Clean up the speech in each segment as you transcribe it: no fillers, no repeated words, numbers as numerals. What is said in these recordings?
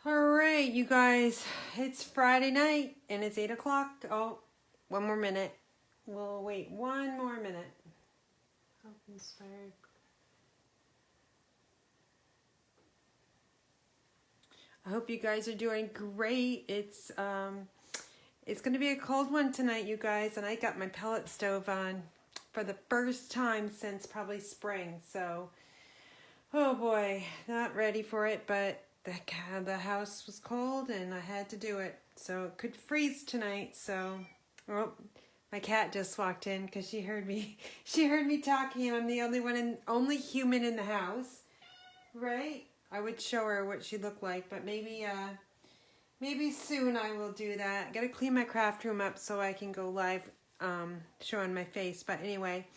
All right, you guys, it's Friday night and it's 8 o'clock. Oh, one more minute. We'll wait one more minute. Hope inspired. I hope you guys are doing great. It's going to be a cold one tonight, you guys, and I got my pellet stove on for the first time since probably spring. So, oh boy, not ready for it, but the house was cold and I had to do it. So it could freeze tonight. So, oh, my cat just walked in because she heard me. She heard me talking, and I'm the only human in the house, right? I would show her what she looked like, but maybe soon I will do that. Got to clean my craft room up so I can go live, showing my face. But anyway,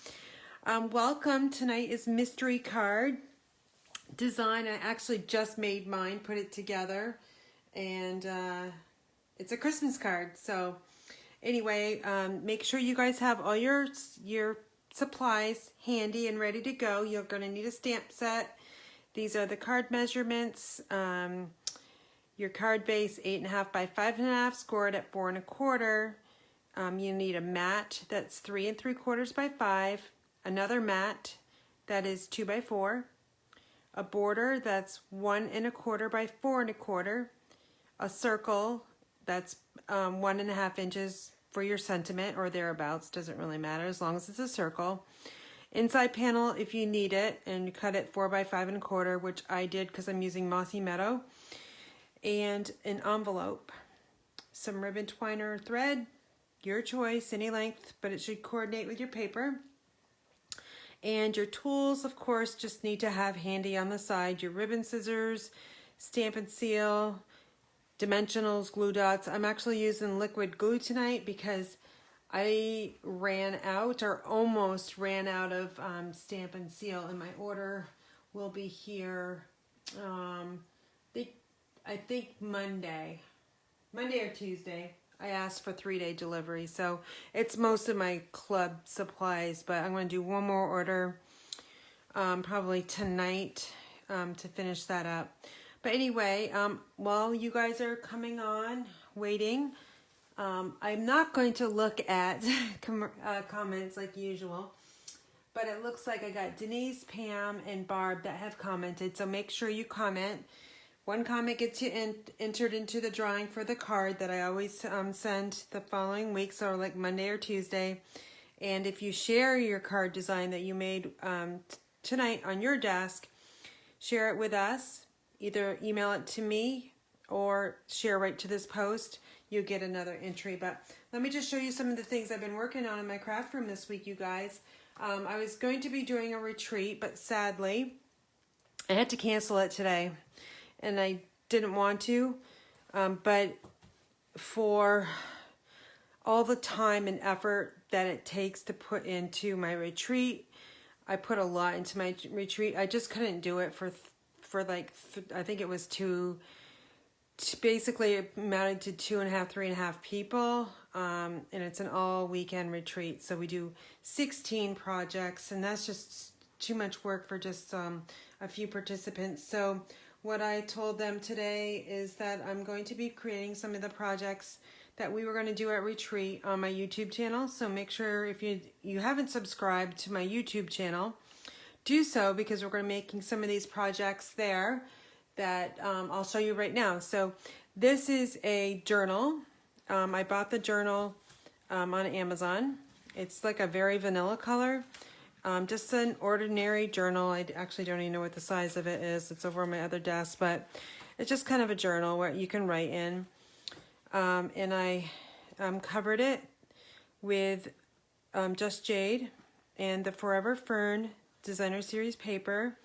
welcome. Tonight is mystery card design. I actually just made mine, put it together, and it's a Christmas card. So anyway, make sure you guys have all your supplies handy and ready to go. You're going to need a stamp set. These are the card measurements. Your card base 8.5 by 5.5, scored at 4 1/4. You need a mat that's 3 3/4 by 5. Another mat that is 2 by 4. A border that's 1 1/4 by 4 1/4, a circle that's 1.5 inches for your sentiment or thereabouts, doesn't really matter as long as it's a circle. Inside panel if you need it, and you cut it 4 by 5 1/4, which I did because I'm using Mossy Meadow, and an envelope, some ribbon, twine, or thread, your choice, any length, but it should coordinate with your paper. And your tools, of course, just need to have handy on the side. Your ribbon scissors, Stampin Seal, Dimensionals, glue dots. I'm actually using liquid glue tonight because I ran out, or almost ran out, of Stampin Seal, and my order will be here, I think Monday or Tuesday. I asked for 3-day delivery, so it's most of my club supplies, but I'm going to do one more order probably tonight to finish that up. But anyway, while you guys are coming on, waiting, I'm not going to look at comments like usual, but it looks like I got Denise, Pam, and Barb that have commented, so make sure you comment. One comment gets you entered into the drawing for the card that I always send the following week, so like Monday or Tuesday. And if you share your card design that you made tonight on your desk, share it with us. Either email it to me or share right to this post. You'll get another entry. But let me just show you some of the things I've been working on in my craft room this week, you guys. I was going to be doing a retreat, but sadly, I had to cancel it today. And I didn't want to, but for all the time and effort that it takes to put into my retreat, I put a lot into my retreat. I just couldn't do it for like, I think it was basically it amounted to 2.5, 3.5 people, and it's an all weekend retreat. So we do 16 projects, and that's just too much work for just a few participants. So what I told them today is that I'm going to be creating some of the projects that we were going to do at retreat on my YouTube channel. So make sure if you haven't subscribed to my YouTube channel, do so, because we're going to be making some of these projects there that I'll show you right now. So this is a journal. I bought the journal on Amazon. It's like a very vanilla color. Just an ordinary journal. I actually don't even know what the size of it is. It's over on my other desk, but it's just kind of a journal where you can write in. And I covered it with Just Jade and the Forever Fern Designer Series paper.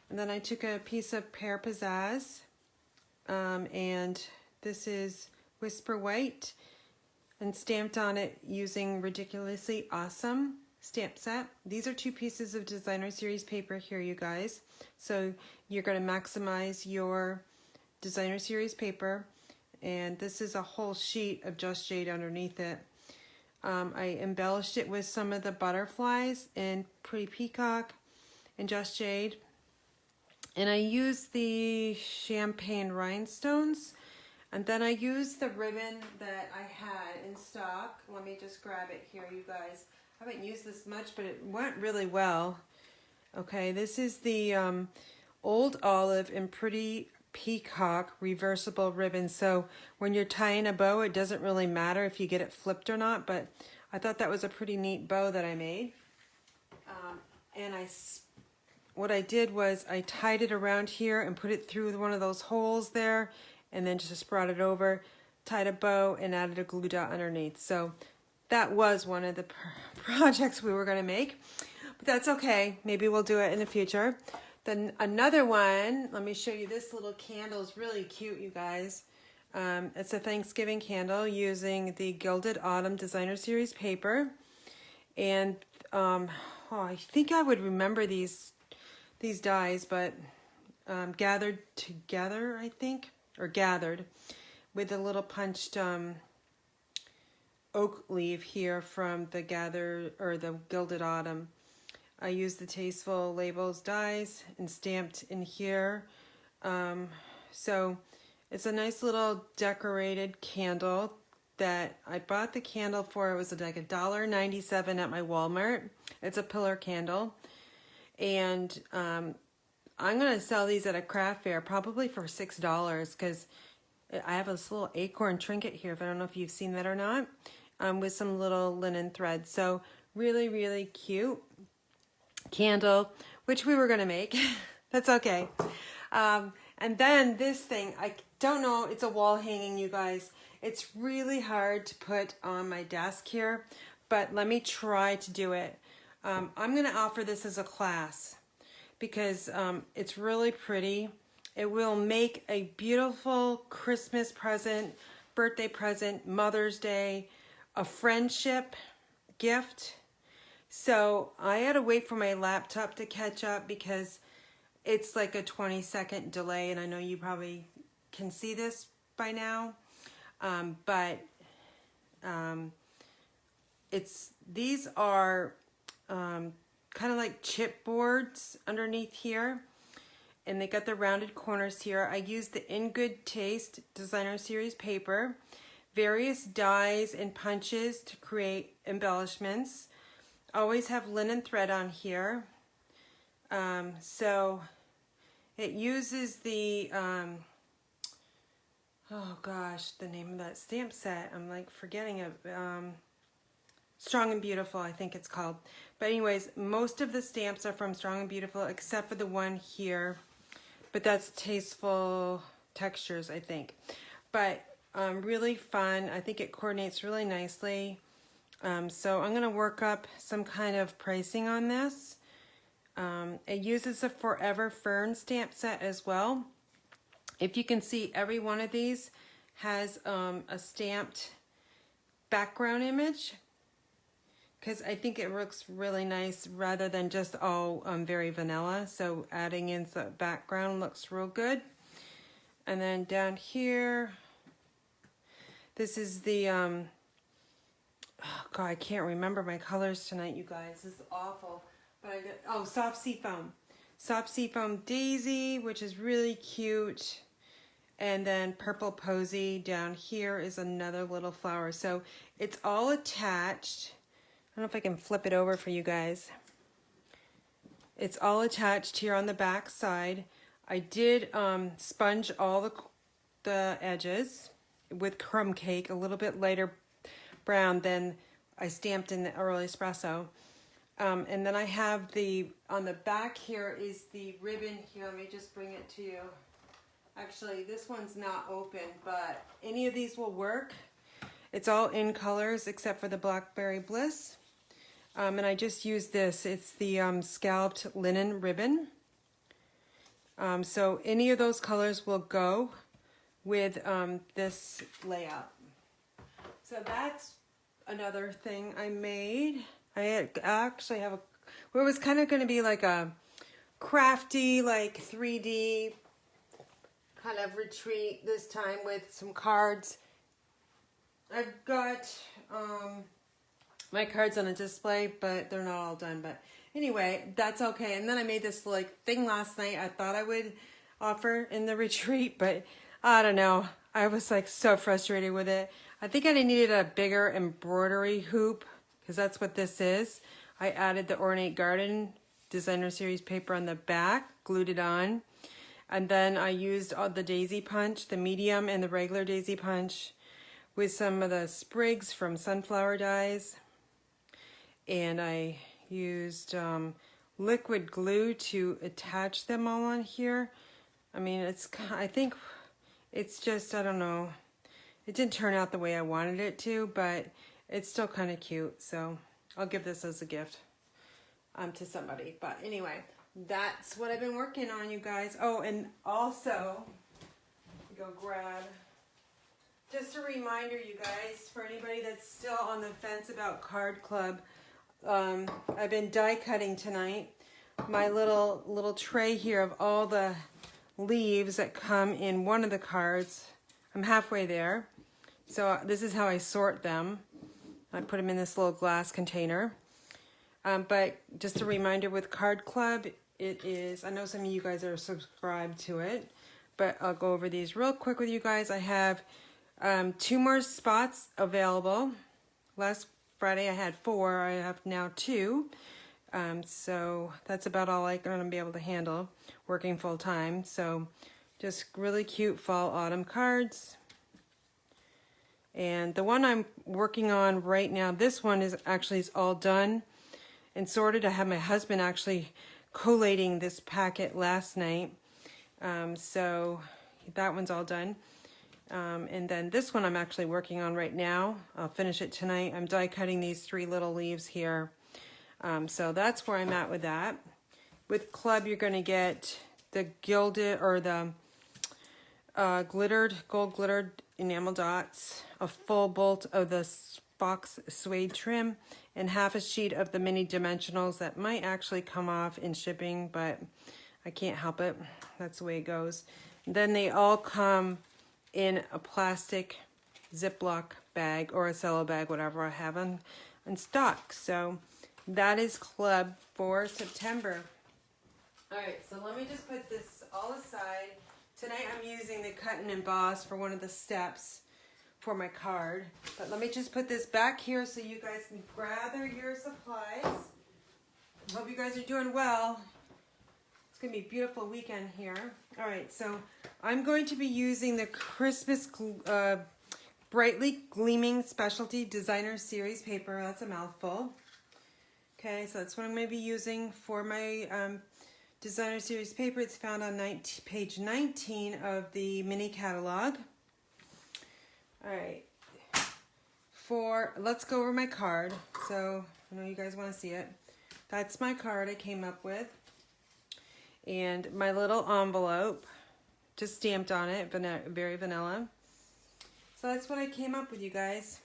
And then I took a piece of Pear Pizzazz, and this is Whisper White, and stamped on it using Ridiculously Awesome stamp set. These are 2 pieces of Designer Series paper here, you guys. So you're going to maximize your Designer Series paper, and this is a whole sheet of Just Jade underneath it. I embellished it with some of the butterflies in Pretty Peacock and Just Jade, And I used the champagne rhinestones. And then I used the ribbon that I had in stock. Let me just grab it here, you guys. I haven't used this much, but it went really well. Okay, this is the Old Olive and Pretty Peacock reversible ribbon. So when you're tying a bow, it doesn't really matter if you get it flipped or not, but I thought that was a pretty neat bow that I made. And what I did was I tied it around here and put it through one of those holes there, and then just brought it over, tied a bow, and added a glue dot underneath. So that was one of the projects we were going to make, but that's okay. Maybe we'll do it in the future. Then another one, let me show you. This little candle is really cute, you guys. It's a Thanksgiving candle using the Gilded Autumn Designer Series paper. And I think I would remember these dies, but gathered together, I think, or gathered with a little punched oak leaf here from the Gilded Autumn. I used the Tasteful Labels dies and stamped in here. So it's a nice little decorated candle that I bought the candle for. It was like $1.97 at my Walmart. It's a pillar candle. And I'm going to sell these at a craft fair probably for $6 because I have this little acorn trinket here. I don't know if you've seen that or not, with some little linen thread. So really, really cute candle, which we were going to make. That's okay. And then this thing, I don't know, it's a wall hanging, you guys. It's really hard to put on my desk here, but let me try to do it. I'm going to offer this as a class because it's really pretty. It will make a beautiful Christmas present, birthday present, Mother's Day, a friendship gift. So I had to wait for my laptop to catch up because it's like a 20-second delay, and I know you probably can see this by now. These are kind of like chipboards underneath here, and they got the rounded corners here. I used the In Good Taste Designer Series paper, various dies and punches to create embellishments. Always have linen thread on here. So it uses the, oh gosh, the name of that stamp set, I'm like forgetting it. Strong and Beautiful, I think it's called. But anyways, most of the stamps are from Strong and Beautiful except for the one here. But that's Tasteful Textures, I think. But really fun. I think it coordinates really nicely. So I'm going to work up some kind of pricing on this. It uses a Forever Fern stamp set as well. If you can see, every one of these has a stamped background image, because I think it looks really nice rather than just all very vanilla. So adding in the background looks real good. And then down here, this is the, oh God, I can't remember my colors tonight, you guys. This is awful. But I got, oh, Soft Seafoam. Soft Seafoam Daisy, which is really cute. And then Purple Posy down here is another little flower. So it's all attached. I don't know if I can flip it over for you guys. It's all attached here on the back side. I did sponge all the edges with crumb cake, a little bit lighter brown than I stamped in the early espresso. And then I have on the back here is the ribbon here. Let me just bring it to you. Actually, this one's not open, but any of these will work. It's all in colors except for the Blackberry Bliss. And I just used this. It's the scalloped linen ribbon. So any of those colors will go with this layout. So that's another thing I made. I actually have it was kind of going to be like a crafty, like 3D kind of retreat this time with some cards. I've got my cards on a display, but they're not all done. But Anyway, that's okay. And then I made this like thing last night I thought I would offer in the retreat, but I don't know. I was like so frustrated with it. I think I needed a bigger embroidery hoop because that's what this is. I added the Ornate Garden Designer Series paper on the back, glued it on. And then I used all the daisy punch, the medium and the regular daisy punch with some of the sprigs from sunflower dyes. And I used liquid glue to attach them all on here. I mean, I think it's just, I don't know. It didn't turn out the way I wanted it to, but it's still kind of cute. So I'll give this as a gift to somebody. But anyway, that's what I've been working on, you guys. Oh, and also, go grab, just a reminder, you guys, for anybody that's still on the fence about Card Club, I've been die cutting tonight. My little tray here of all the leaves that come in one of the cards. I'm halfway there. So this is how I sort them. I put them in this little glass container. But just a reminder with Card Club, it is, I know some of you guys are subscribed to it, but I'll go over these real quick with you guys. I have 2 more spots available. Last Friday I had 4, I have now 2. So that's about all I'm going to be able to handle working full time. So just really cute fall autumn cards. And the one I'm working on right now, this one is all done and sorted. I had my husband actually collating this packet last night. So that one's all done. And then this one I'm actually working on right now. I'll finish it tonight. I'm die cutting these 3 little leaves here. So that's where I'm at with that. With Club, you're going to get the Gilded or the gold glittered enamel dots, a full bolt of the box suede trim, and half a sheet of the mini dimensionals that might actually come off in shipping, but I can't help it. That's the way it goes. Then they all come in a plastic Ziploc bag or a cello bag, whatever I have in stock. So that is Club for September. All right, so let me just put this all aside. Tonight I'm using the cut and emboss for one of the steps for my card. But let me just put this back here so you guys can gather your supplies. Hope you guys are doing well. It's going to be a beautiful weekend here. All right, so I'm going to be using the Christmas Brightly Gleaming Specialty Designer Series paper. That's a mouthful. Okay, so that's what I'm going to be using for my Designer Series paper. It's found on page 19 of the mini catalog. All right, let's go over my card. So I know you guys want to see it. That's my card I came up with. And my little envelope, just stamped on it, very vanilla. So that's what I came up with, you guys.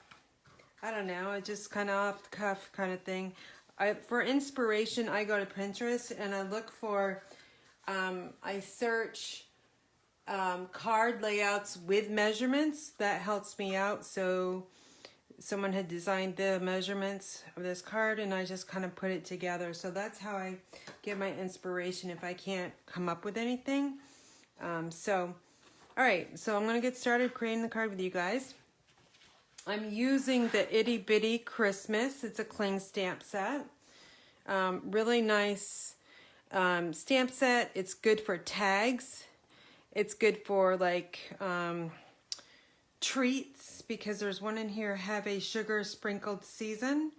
I don't know, it's just kind of off the cuff kind of thing. For inspiration, I go to Pinterest and I look for, I search card layouts with measurements. That helps me out. So someone had designed the measurements of this card and I just kind of put it together. So that's how I get my inspiration if I can't come up with anything. All right, so I'm going to get started creating the card with you guys. I'm using the Itty Bitty Christmas. It's a cling stamp set. Really nice stamp set. It's good for tags. It's good for like treats, because there's one in here, have a sugar sprinkled season.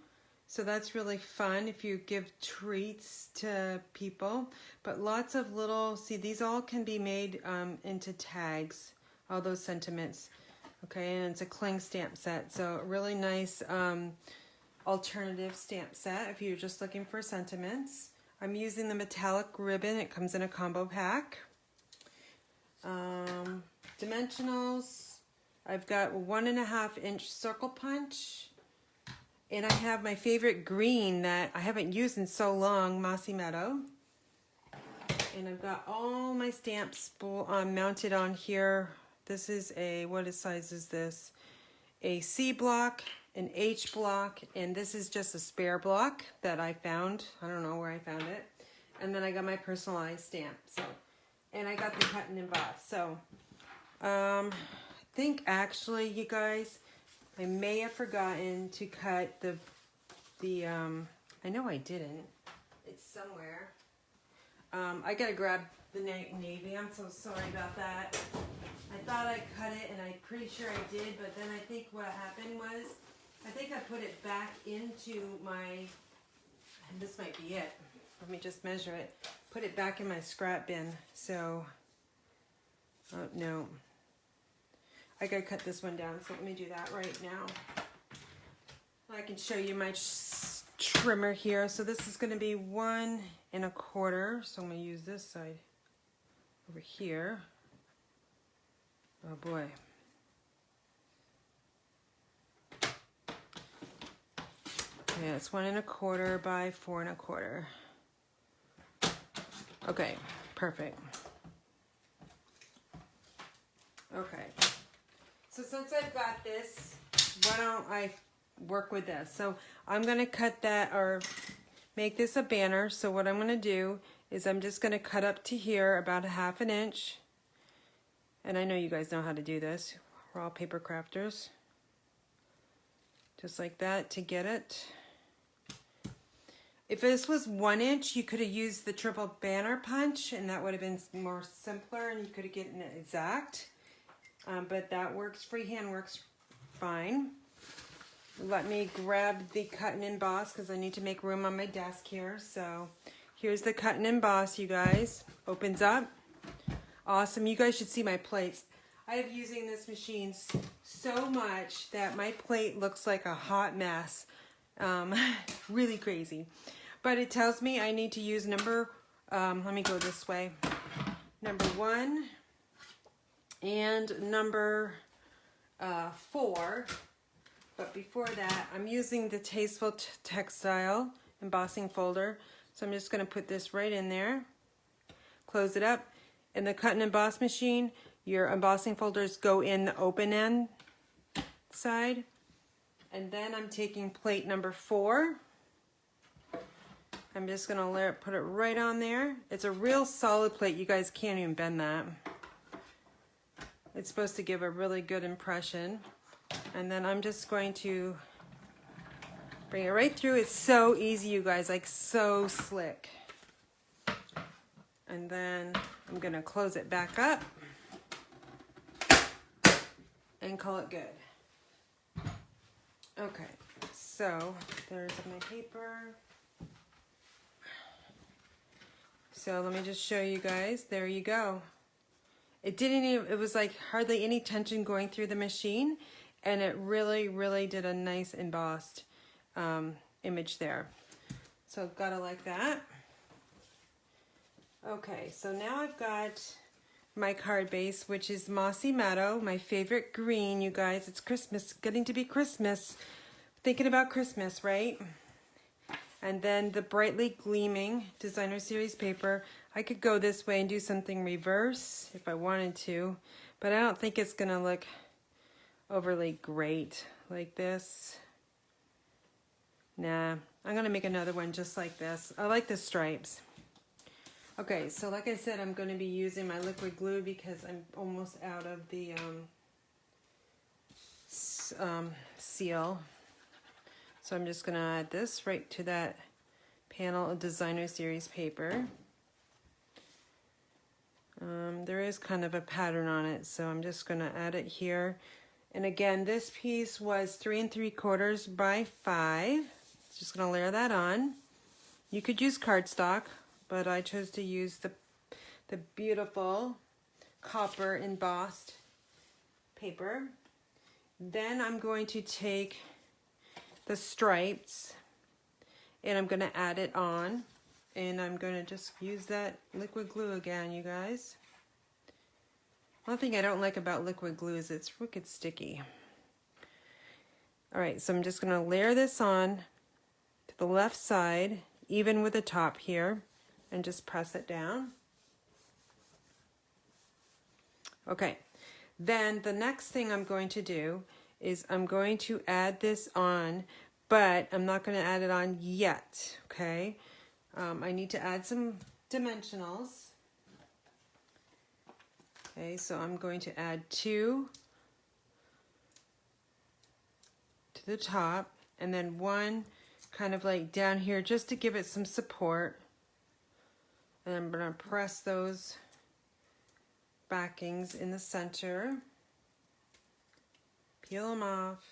So that's really fun if you give treats to people. But lots of little, see, these all can be made into tags, all those sentiments. Okay, and it's a cling stamp set. So a really nice alternative stamp set if you're just looking for sentiments. I'm using the metallic ribbon. It comes in a combo pack. Dimensionals. I've got 1.5 inch circle punch. And I have my favorite green that I haven't used in so long, Mossy Meadow. And I've got all my stamps mounted on here. This is what size is this? A C block an H block, and this is just a spare block that I found. I don't know where I found it. And then I got my personalized stamp. So, and I got the cut and emboss. So, I think actually, you guys, I may have forgotten to cut the I know I didn't. It's somewhere. I gotta grab the navy. I'm so sorry about that. I thought I cut it, and I'm pretty sure I did, but then I think what happened was, I think I put it back into my, and this might be it. Let me just measure it. Put it back in my scrap bin. So, oh no. I gotta cut this one down, so let me do that right now. I can show you my trimmer here. So this is gonna be 1 1/4. So I'm gonna use this side over here. Oh boy. Yeah, it's 1 1/4 by 4 1/4. Okay, perfect. Okay. So since I've got this, why don't I work with this? So I'm gonna cut that, or make this a banner. So what I'm gonna do is I'm just gonna cut up to here about 1/2 inch. And I know you guys know how to do this. We're all paper crafters. Just like that to get it. If this was 1 inch, you could have used the triple banner punch, and that would have been more simpler, and you could have gotten it exact. But that works, freehand works fine. Let me grab the cut and emboss because I need to make room on my desk here. So here's the cut and emboss, you guys. Opens up. Awesome. You guys should see my plates. I have using this machine so much that my plate looks like a hot mess. Really crazy. But it tells me I need to use number, let me go this way. Number 1 and number 4. But before that, I'm using the Tasteful Textile embossing folder. So I'm just going to put this right in there. Close it up. In the cut and emboss machine, your embossing folders go in the open end side. And then I'm taking plate number 4. I'm just going to put it right on there. It's a real solid plate. You guys can't even bend that. It's supposed to give a really good impression. And then I'm just going to bring it right through. It's so easy, you guys, like so slick. And then I'm going to close it back up and call it good. Okay, so there's my paper. So let me just show you guys. There you go. It didn't even, it was like hardly any tension going through the machine, and it really, really did a nice embossed image there. So gotta like that. Okay, so now I've got my card base, which is Mossy Meadow, my favorite green, you guys. It's Christmas, getting to be Christmas. Thinking about Christmas, right? And then the Brightly Gleaming Designer Series paper. I could go this way and do something reverse if I wanted to, but I don't think it's gonna look overly great like this. Nah, I'm gonna make another one just like this. I like the stripes. Okay, so like I said, I'm gonna be using my liquid glue because I'm almost out of the seal. So I'm just gonna add this right to that panel of Designer Series paper. There is kind of a pattern on it, so I'm just gonna add it here. And again, this piece was 3 3/4 by 5. Just gonna layer that on. You could use cardstock, but I chose to use the beautiful copper embossed paper. Then I'm going to take the stripes and I'm going to add it on, and I'm going to just use that liquid glue again, you guys. One thing I don't like about liquid glue is it's wicked sticky. Alright, so I'm just going to layer this on to the left side, even with the top here, and just press it down. Okay, then the next thing I'm going to do is I'm going to add this on, but I'm not going to add it on yet, okay? I need to add some dimensionals. Okay, so I'm going to add 2 to the top, and then 1 kind of like down here just to give it some support. And I'm going to press those backings in the center, peel them off,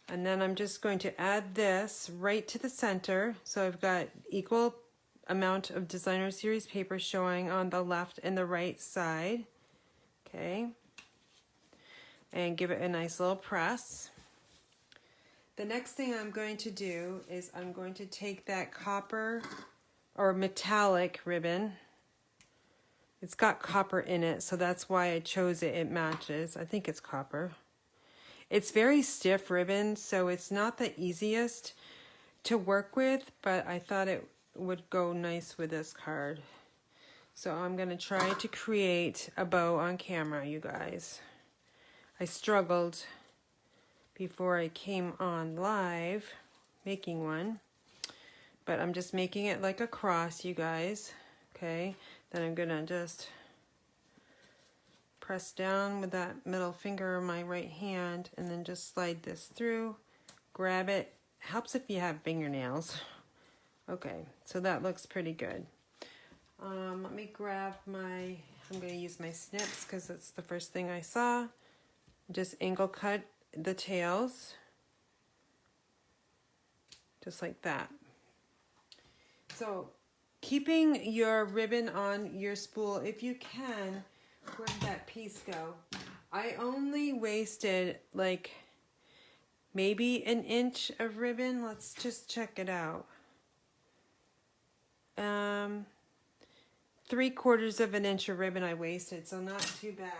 and then I'm just going to add this right to the center. So I've got equal amount of designer series paper showing on the left and the right side. Okay, and give it a nice little press. The next thing I'm going to do is I'm going to take that copper or metallic ribbon. It's got copper in it, so that's why I chose it. It matches. I think it's copper. It's very stiff ribbon, so it's not the easiest to work with, but I thought it would go nice with this card. So I'm going to try to create a bow on camera, you guys. I struggled before I came on live making one, but I'm just making it like a cross, you guys. Okay, then I'm gonna just press down with that middle finger of my right hand and then just slide this through, grab it. Helps if you have fingernails. Okay, so that looks pretty good. Let me grab my, I'm gonna use my snips because that's the first thing I saw. Just angle cut the tails, just like that. So keeping your ribbon on your spool, if you can, where did that piece go? I only wasted like maybe an inch of ribbon. Let's just check it out. 3/4 of an inch of ribbon I wasted, so not too bad.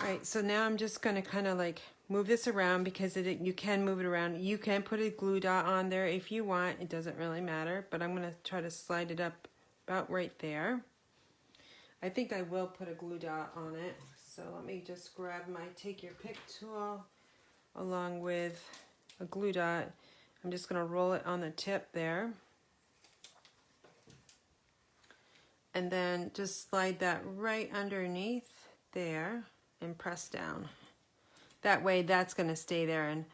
All right, so now I'm just gonna kind of like move this around because you can move it around. You can put a glue dot on there if you want. It doesn't really matter, but I'm gonna try to slide it up about right there. I think I will put a glue dot on it. So let me just grab my take your pick tool along with a glue dot. I'm just gonna roll it on the tip there. And then just slide that right underneath there and press down. That way that's going to stay there. And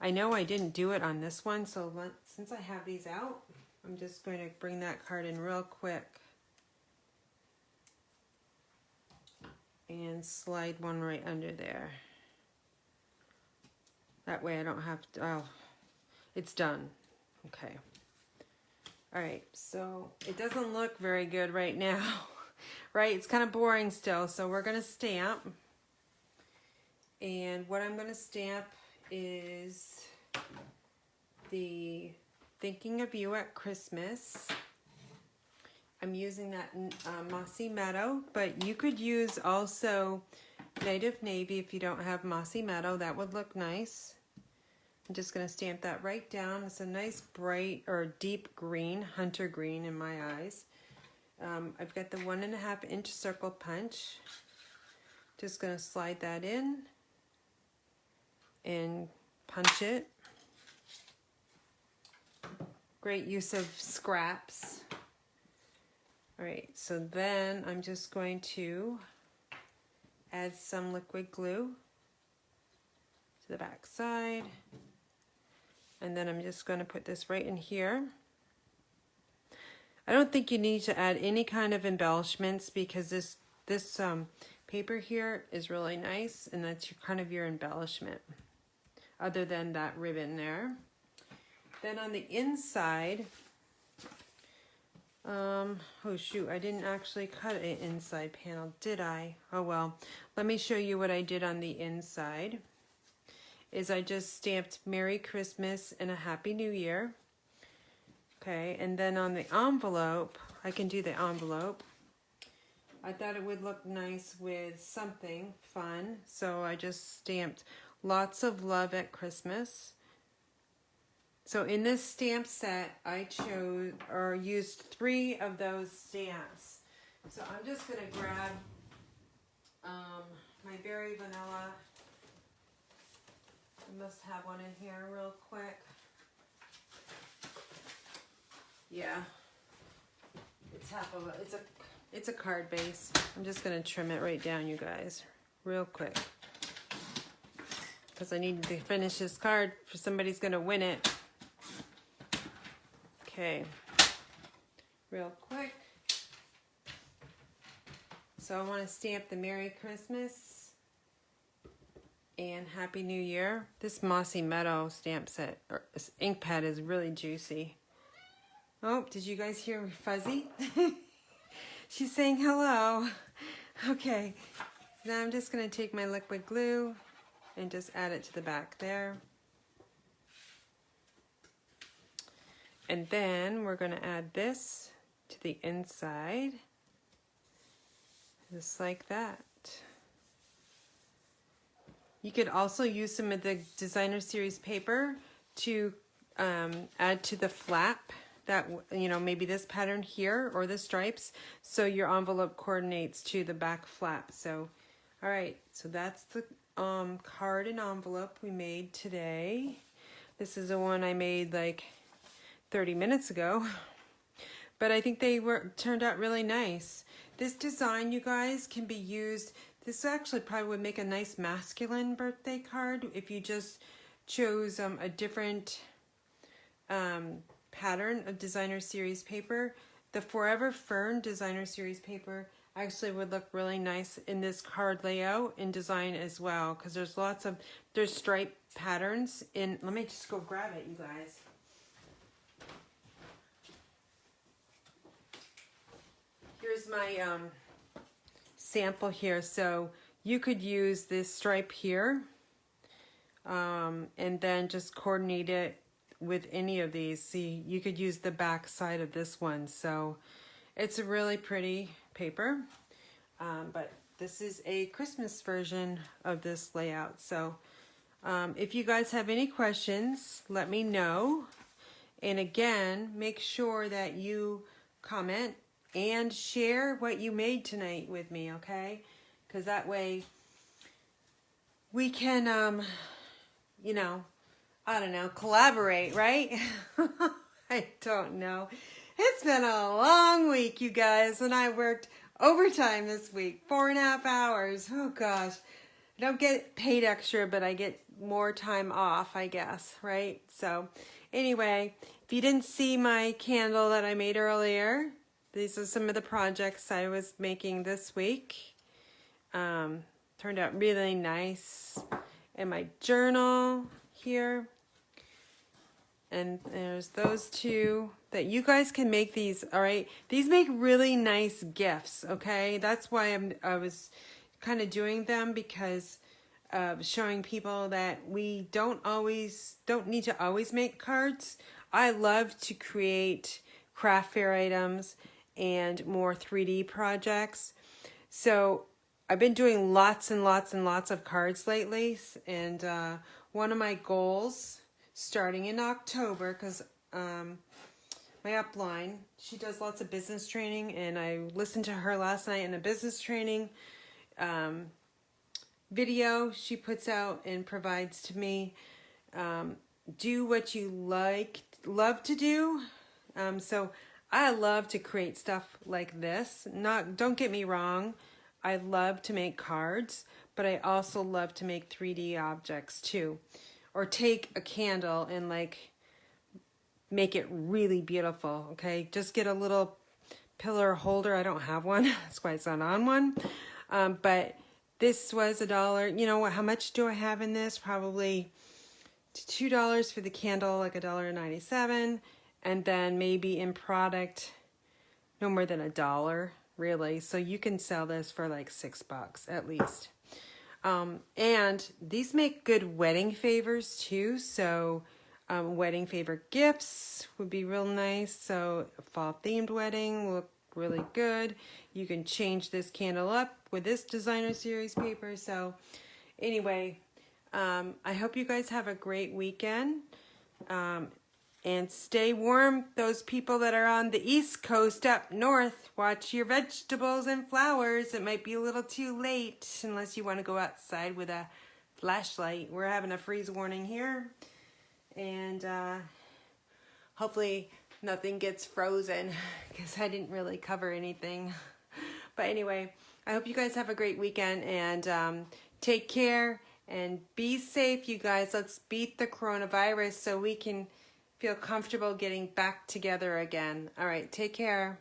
I know I didn't do it on this one, so since I have these out, I'm just going to bring that card in real quick and slide one right under there. That way I don't have to, oh, it's done. Okay. All right, so it doesn't look very good right now, right? It's kind of boring still, so we're gonna stamp. And what I'm gonna stamp is the Thinking of You at Christmas. I'm using that Mossy Meadow, but you could use also Night of Navy if you don't have Mossy Meadow. That would look nice. I'm just going to stamp that right down. It's a nice bright or deep green, hunter green in my eyes. I've got the 1.5 inch circle punch. Just going to slide that in and punch it. Great use of scraps. All right, so then I'm just going to add some liquid glue to the back side. And then I'm just going to put this right in here. I don't think you need to add any kind of embellishments because this paper here is really nice, and that's kind of your embellishment, other than that ribbon there. Then on the inside, oh shoot, I didn't actually cut an inside panel, did I? Oh well, let me show you what I did on the inside. Is I just stamped Merry Christmas and a Happy New Year. Okay, and then on the envelope, I can do the envelope. I thought it would look nice with something fun, so I just stamped Lots of Love at Christmas. So in this stamp set, I chose or used 3 of those stamps. So I'm just gonna grab my berry vanilla. I must have one in here real quick. Yeah, it's half of it. It's a card base. I'm just gonna trim it right down, you guys, real quick, because I need to finish this card for somebody's gonna win it. Okay, real quick. So I want to stamp the Merry Christmas and Happy New Year. This Mossy Meadow stamp set or ink pad is really juicy. Oh, did you guys hear Fuzzy? She's saying hello. Okay, now I'm just going to take my liquid glue and just add it to the back there. And then we're going to add this to the inside, just like that. You could also use some of the Designer Series paper to add to the flap, that, you know, maybe this pattern here or the stripes, so your envelope coordinates to the back flap. So, all right, so that's the card and envelope we made today. This is the one I made like 30 minutes ago, but I think they turned out really nice. This design, you guys, can be used. This actually probably would make a nice masculine birthday card if you just chose a different pattern of Designer Series paper. The Forever Fern Designer Series paper actually would look really nice in this card layout and design as well, because there's stripe patterns in. Let me just go grab it, you guys. Here's my sample here. So you could use this stripe here and then just coordinate it with any of these. See, you could use the back side of this one. So it's a really pretty paper, but this is a Christmas version of this layout. So if you guys have any questions, let me know. And again, make sure that you comment and share what you made tonight with me, okay? Because that way we can, you know, I don't know, collaborate, right? I don't know. It's been a long week, you guys, and I worked overtime this week, 4.5 hours. Oh gosh, I don't get paid extra, but I get more time off, I guess, right? So anyway, if you didn't see my candle that I made earlier, these are some of the projects I was making this week. Turned out really nice. And my journal here. And there's those two that you guys can make these, all right? These make really nice gifts, okay? That's why I was kind of doing them, because showing people that we don't need to always make cards. I love to create craft fair items and more 3D projects. So I've been doing lots and lots and lots of cards lately. And one of my goals, starting in October, because my upline, she does lots of business training, and I listened to her last night in a business training video she puts out and provides to me. Do what you love to do. So I love to create stuff like this. Don't get me wrong, I love to make cards, but I also love to make 3D objects too. Or take a candle and like make it really beautiful, okay? Just get a little pillar holder. I don't have one, that's why it's not on one. But this was $1. You know what? How much do I have in this? Probably $2 for the candle, like $1.97. And then maybe in product, no more than $1, really. So you can sell this for like $6 at least. And these make good wedding favors too. So wedding favor gifts would be real nice. So a fall themed wedding will look really good. You can change this candle up with this Designer Series paper. So anyway, I hope you guys have a great weekend. And stay warm. Those people that are on the East Coast up north, watch your vegetables and flowers. It might be a little too late unless you want to go outside with a flashlight. We're having a freeze warning here. And hopefully nothing gets frozen because I didn't really cover anything. But anyway, I hope you guys have a great weekend and take care and be safe, you guys. Let's beat the coronavirus so we can feel comfortable getting back together again. All right, take care.